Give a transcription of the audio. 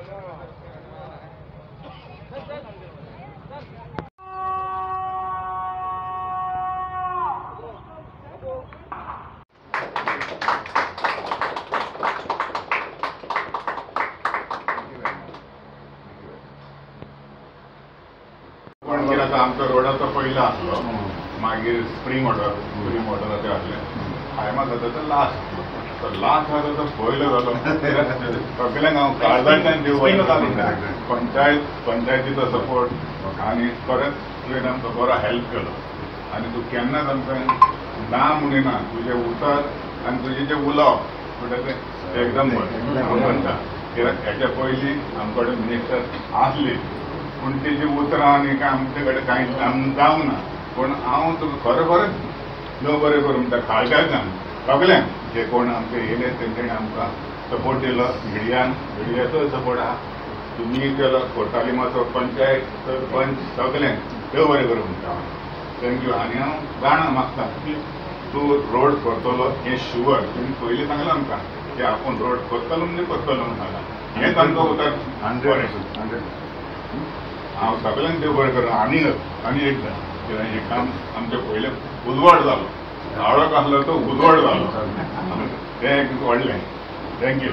पण केला तर आमचा रोडाचा पहिला असलो मागीर स्प्रिंग वॉटर आसले हायमा जाता तर लास्ट जाता तो पयलो जालो सगळ्यांक हांव काळजांतल्यान देव पंचायतीचो सपोर्ट आनी खरेंच तुवें आमकां बरो हेल्प केलो आनी तूं केन्नाच आमकां ना म्हणिना तुजें उतर आनी तुजें जें उलोवप तें एकदम बरें हांव म्हणटा कित्याक हेच्या पयलीं आमचे कडेन मिनिस्टर आसली पूण तेजी उतरां आनी काय आमचे कडेन कांय जावंक ना पूण हांव तुका खरेंच देव बरें करूं म्हणटा खालच्याच्यान सगळ्यांक जे कोण आमचे येयले तेंच्यांनी आमकां सपोर्ट दिलो मिडियाचो सपोर्ट आहा तुमी केलो कोर्तालिमाचो पंचायत सरपंच सगळ्यांक देव बरें करूं म्हणटा थँक्यू आनी हांव जाणा मागता की तूं रोड करतलो हें शुअर तुमी पयलीं सांगलां आमकां की आपूण रोड करतलो म्हणजे करतलो म्हणून सांगलां हेंच आमकां उतर 100% हांव सगळ्यांक देव बरें करूं आनी एकदां कित्याक हें काम आमचें पयलें उजवाड जालो आळोक आसलो तो उजवाड जालो तें एक व्हडलें थँक्यू